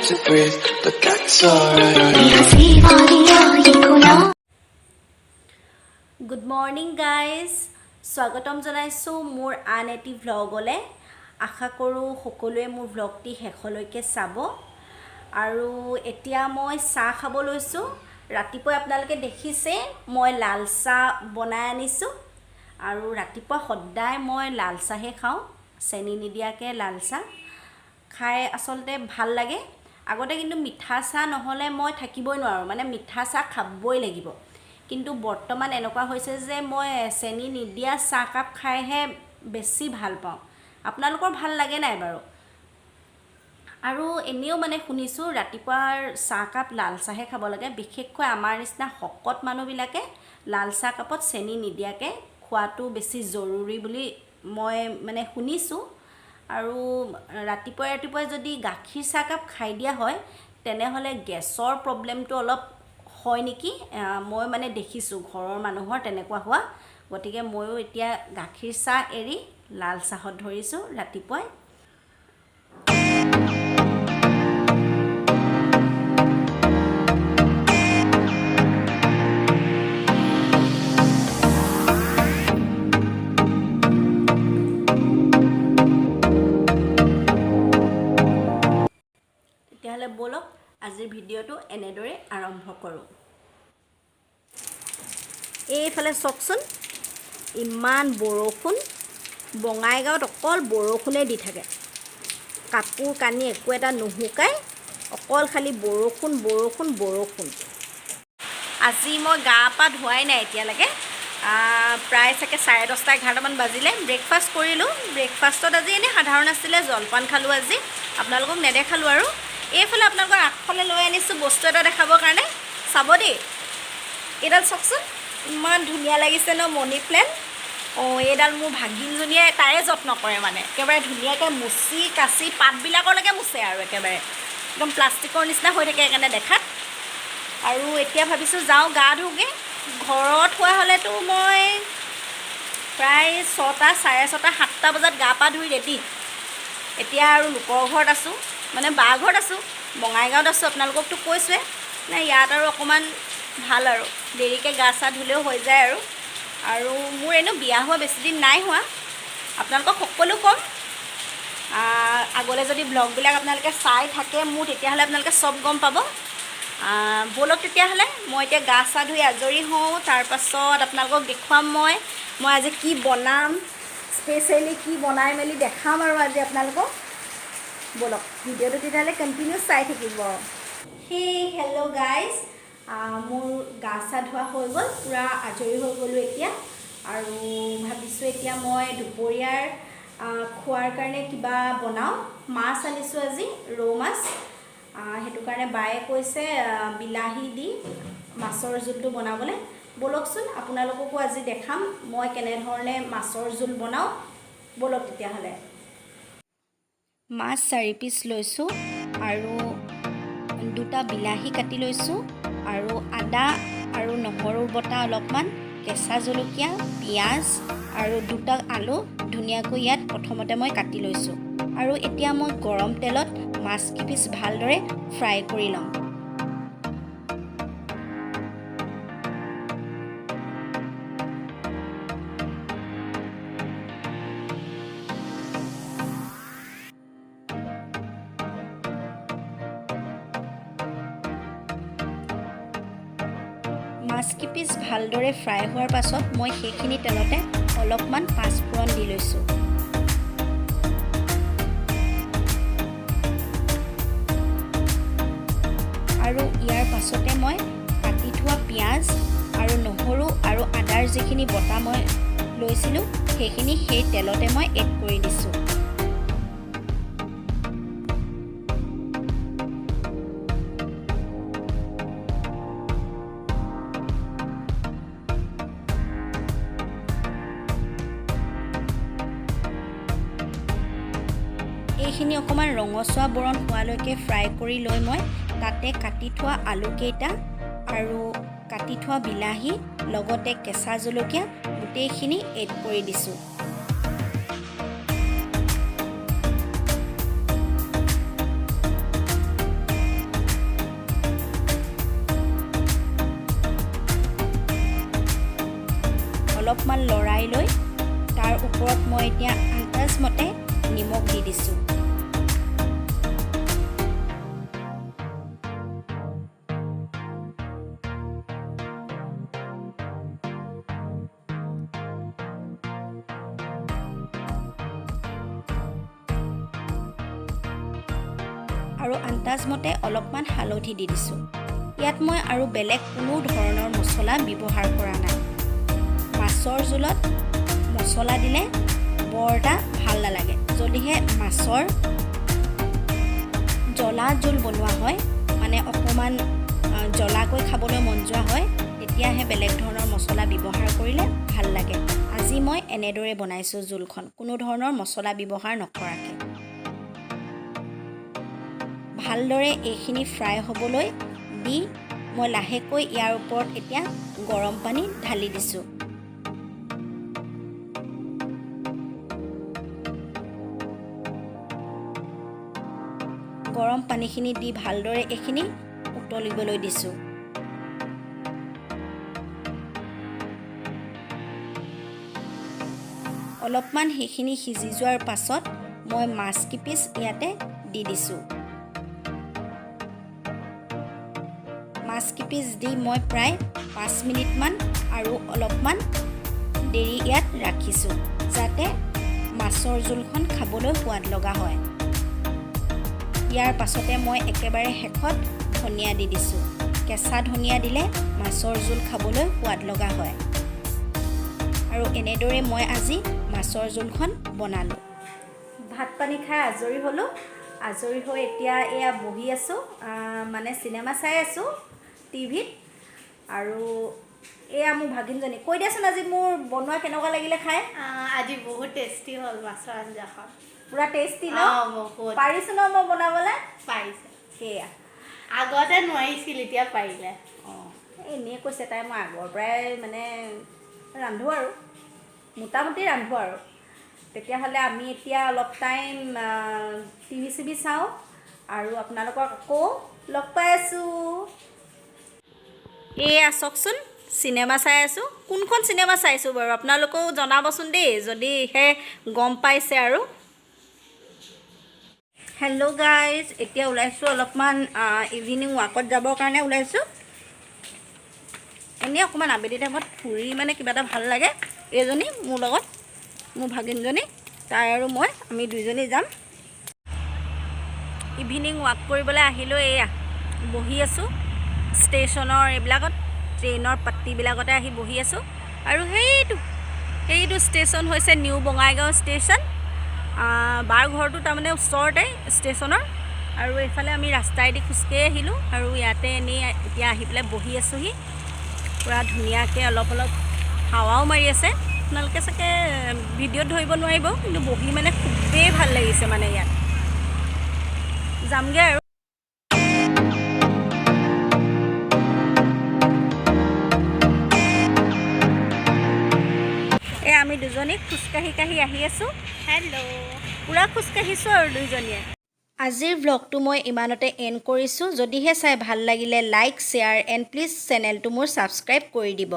to breathe, but that's alright. Good morning guys, স্বাগতম জনাইছো মোৰ আন এটি ভ্লগলে। আশা কৰোঁ সকলোৱে মোৰ ভ্লগটি শেষলৈকে চাব। আৰু এতিয়া মই চাহ খাব লৈছোঁ। ৰাতিপুৱা আপোনালোকে দেখিছে মই লাল চাহ বনাই আনিছোঁ। আৰু ৰাতিপুৱা সদায় মই লাল চাহে খাওঁ, চেনি নিদিয়াকৈ লাল চাহ খাই আচলতে ভাল লাগে। আগতে কিন্তু মিঠা চাহ নহ'লে মই থাকিবই নোৱাৰোঁ, মানে মিঠা চাহ খাবই লাগিব। কিন্তু বৰ্তমান এনেকুৱা হৈছে যে মই চেনি নিদিয়া চাহকাপ খাইহে বেছি ভাল পাওঁ। আপোনালোকৰ ভাল লাগে নাই বাৰু? আৰু এনেও মানে শুনিছোঁ ৰাতিপুৱাৰ চাহকাপ লাল চাহে খাব লাগে, বিশেষকৈ আমাৰ নিচিনা শকত মানুহবিলাকে লাল চাহ কাপত চেনি নিদিয়াকৈ খোৱাটো বেছি জৰুৰী বুলি মই মানে শুনিছোঁ। আৰু ৰাতিপুৱাই যদি গাখীৰ চাহকাপ খাই দিয়া হয় তেনেহ'লে গেছৰ প্ৰব্লেমটো অলপ হয় নেকি, মই মানে দেখিছোঁ ঘৰৰ মানুহৰ তেনেকুৱা হোৱা। গতিকে ময়ো এতিয়া গাখীৰ চাহ এৰি লাল চাহত ধৰিছোঁ ৰাতিপুৱাই। তেতিয়াহ'লে ব'লক আজিৰ ভিডিঅ'টো এনেদৰে আৰম্ভ কৰোঁ। এইফালে চাওকচোন, ইমান বৰষুণ। বঙাইগাঁৱত অকল বৰষুণেই দি থাকে, কাপোৰ কানি একো এটা নুশুকায়, অকল খালি বৰষুণ বৰষুণ বৰষুণ। আজি মই গা পা ধোৱাই নাই এতিয়ালৈকে, প্ৰায় চাগে 10:30 11টামান বাজিলে। ব্ৰেকফাষ্ট কৰিলোঁ। ব্ৰেকফাষ্টত আজি এনেই সাধাৰণ আছিলে, জলপান খালোঁ আজি, আপোনালোকক নেদেখালোঁ আৰু। এইফালে আপোনালোকৰ আগফালে লৈ আনিছোঁ বস্তু এটা দেখাবৰ কাৰণে, চাব দেই। এইডাল চাওকচোন, ইমান ধুনীয়া লাগিছে ন মনি প্লেণ্ট। এইডাল মোৰ ভাগিনজনীয়ে তাৰে যত্ন কৰে, মানে একেবাৰে ধুনীয়াকৈ মুচি কাচি পাতবিলাকলৈকে মুচে আৰু একেবাৰে একদম প্লাষ্টিকৰ নিচিনা হৈ থাকে সেইকাৰণে দেখাত। আৰু এতিয়া ভাবিছোঁ যাওঁ গা ধুওঁগৈ। ঘৰত হোৱা হ'লেতো মই প্ৰায় 6টা 6:30 7টা বজাত গা পা ধুই ৰেডি। এতিয়া আৰু লোকৰ ঘৰত আছোঁ, মানে বা ঘৰত আছোঁ, বঙাইগাঁৱত আছোঁ। আপোনালোককতো কৈছোঁৱে নে, ইয়াত আৰু অকণমান ভাল আৰু দেৰিকৈ গা চা ধুলেও হৈ যায় আৰু। আৰু মোৰ এনেও বিয়া হোৱা বেছিদিন নাই হোৱা। আপোনালোকক সকলো ক'ম, আগলৈ যদি ব্লগবিলাক আপোনালোকে চাই থাকে মোৰ, তেতিয়াহ'লে আপোনালোকে চব গম পাব। ব'লক তেতিয়াহ'লে মই এতিয়া গা চা ধুই আজৰি হওঁ, তাৰপাছত আপোনালোকক দেখুৱাম মই আজি কি বনাম, স্পেচিয়েলি কি বনাই মেলি দেখাম আৰু আজি আপোনালোকক। ব'লক ভিডিঅ'টো তেতিয়াহ'লে কণ্টিনিউ চাই থাকিব। হেল্ল' গাইজ, মোৰ গা চা ধোৱা হৈ গ'ল, পূৰা আজৰি হৈ গ'লোঁ এতিয়া। আৰু ভাবিছোঁ এতিয়া মই দুপৰীয়াৰ খোৱাৰ কাৰণে কিবা বনাওঁ। মাছ আনিছোঁ আজি, ৰৌ মাছ। সেইটো কাৰণে বায়ে কৈছে বিলাহী দি মাছৰ জোলটো বনাবলৈ। ব'লকচোন আপোনালোককো আজি দেখাম মই কেনেধৰণে মাছৰ জোল বনাওঁ। ব'লক তেতিয়াহ'লে। মাছ 4 পিচ লৈছোঁ আৰু 2টা বিলাহী কাটি লৈছোঁ, আৰু আদা আৰু নহৰুৰ বটা অলপমান, কেঁচা জলকীয়া, পিঁয়াজ আৰু 2টা আলু ধুনীয়াকৈ ইয়াত প্ৰথমতে মই কাটি লৈছোঁ। আৰু এতিয়া মই গৰম তেলত মাছকেইপিচ ভালদৰে ফ্ৰাই কৰি লওঁ। মাছকেইপিচ ভালদৰে ফ্ৰাই হোৱাৰ পাছত মই সেইখিনি তেলতে অলপমান পাঁচফোৰণ দি লৈছোঁ। আৰু ইয়াৰ পাছতে মই কাটি থোৱা পিঁয়াজ আৰু নহৰু আৰু আদাৰ যিখিনি বটা মই লৈছিলোঁ সেইখিনি সেই তেলতে মই এড কৰি দিছোঁ। এইখিনি অকণমান ৰঙচুৱা বৰণ হোৱালৈকে ফ্ৰাই কৰি লৈ মই তাতে কাটি থোৱা আলুকেইটা আৰু কাটি থোৱা বিলাহী লগতে কেঁচা জলকীয়া গোটেইখিনি এড কৰি দিছোঁ। অলপমান লৰাই লৈ তাৰ ওপৰত মই এতিয়া আন্দাজ মতে নিমখ দি দিছোঁ। আৰু আন্দাজ মতে অলপমান হালধি দি দিছোঁ। ইয়াত মই আৰু বেলেগ কোনো ধৰণৰ মছলা ব্যৱহাৰ কৰা নাই। মাছৰ জোলত মছলা দিলে বৰ এটা ভাল নালাগে। যদিহে মাছৰ জ্বলা জোল বনোৱা হয়, মানে অকণমান জ্বলাকৈ খাবলৈ মন যোৱা হয়, তেতিয়াহে বেলেগ ধৰণৰ মছলা ব্যৱহাৰ কৰিলে ভাল লাগে। আজি মই এনেদৰে বনাইছোঁ জোলখন, কোনো ধৰণৰ মছলা ব্যৱহাৰ নকৰাকৈ। ভালদৰে এইখিনি ফ্ৰাই হ'বলৈ দি মই লাহেকৈ ইয়াৰ ওপৰত এতিয়া গৰম পানী ঢালি দিছোঁ। গৰম পানীখিনি দি ভালদৰে এইখিনি উতলিবলৈ দিছোঁ। অলপমান সেইখিনি সিজি যোৱাৰ পাছত মই মাছ কিপিচ ইয়াতে দি দিছোঁ। মাছ কিপিচ দি মই প্ৰায় 5 মিনিটমান আৰু অলপমান দেৰি ইয়াত ৰাখিছোঁ, যাতে মাছৰ জোলখন খাবলৈ সোৱাদ লগা হয়। ইয়াৰ পাছতে মই একেবাৰে শেষত ধনিয়া দি দিছোঁ। কেঁচা ধনিয়া দিলে মাছৰ জোল খাবলৈ সোৱাদ লগা হয়। আৰু এনেদৰে মই আজি মাছৰ জোলখন বনালোঁ। ভাত পানী খাই আজৰি হ'লোঁ। আজৰি হৈ এতিয়া এয়া বহি আছোঁ, মানে চিনেমা চাই আছোঁ টিভিত। আৰু এয়া মোৰ ভাগিনজনী। কৈ দিয়াচোন আজি মোৰ বনোৱা কেনেকুৱা লাগিলে খাই? আজি বহুত টেষ্টি হ'ল মাছৰ আঞ্জাখন। পুৰা টেষ্টি ন? বহুত পাৰিছোঁ ন মই বনাবলৈ? পাৰিছে। সেয়া আগতে নোৱাৰিছিল, এতিয়া পাৰিলে। এনেই কৈছে তাই, মই আগৰ পৰাই মানে ৰান্ধোঁ আৰু মোটামুটি ৰান্ধোঁ আৰু। তেতিয়াহ'লে আমি এতিয়া অলপ টাইম টিভি চিভি চাওঁ আৰু আপোনালোকক আকৌ লগ পাই আছোঁ। এয়া চাওকচোন, চিনেমা চাই আছোঁ। কোনখন চিনেমা চাইছোঁ বাৰু আপোনালোকেও জনাবচোন দেই, যদিহে গম পাইছে আৰু। হেল্ল' গাইজ, এতিয়া ওলাইছোঁ অলপমান ইভিনিং ৱাকত যাবৰ কাৰণে ওলাইছোঁ। এনেই অকণমান আবেলি টাইমত ফুৰি মানে কিবা এটা ভাল লাগে। এইজনী মোৰ লগত, মোৰ ভাগিনজনী, তাই আৰু মই, আমি দুইজনী যাম। ইভিনিং ৱাক কৰিবলৈ আহিলোঁ। এয়া বহি আছোঁ ষ্টেচনৰ এইবিলাকত, ট্ৰেইনৰ পাত্তিবিলাকতে আহি বহি আছোঁ। আৰু সেইটো ষ্টেচন হৈছে নিউ বঙাইগাঁও ষ্টেচন। বাৰ ঘৰটো তাৰমানে ওচৰতে ষ্টেচনৰ। আৰু এইফালে আমি ৰাস্তাইদি খোজকাঢ়ি আহিলোঁ আৰু ইয়াতে এনেই এতিয়া আহি পেলাই বহি আছোঁহি। পূৰা ধুনীয়াকৈ অলপ হাৱাও মাৰি আছে। আপোনালোকে চাগে ভিডিঅ'ত ধৰিব নোৱাৰিব, কিন্তু বহি মানে খুবেই ভাল লাগিছে মানে ইয়াত। যামগৈ আৰু। আমি দুজনী খোজকাঢ়ি আহি আছোঁ। হেল্ল', পূৰা খোজকাঢ়িছোঁ আৰু দুইজনীয়ে। আজিৰ ভ্লগটো মই ইমানতে এণ্ড কৰিছোঁ। যদিহে চাই ভাল লাগিলে লাইক, শ্বেয়াৰ এণ্ড প্লিজ চেনেলটো মোৰ ছাবস্ক্ৰাইব কৰি দিব।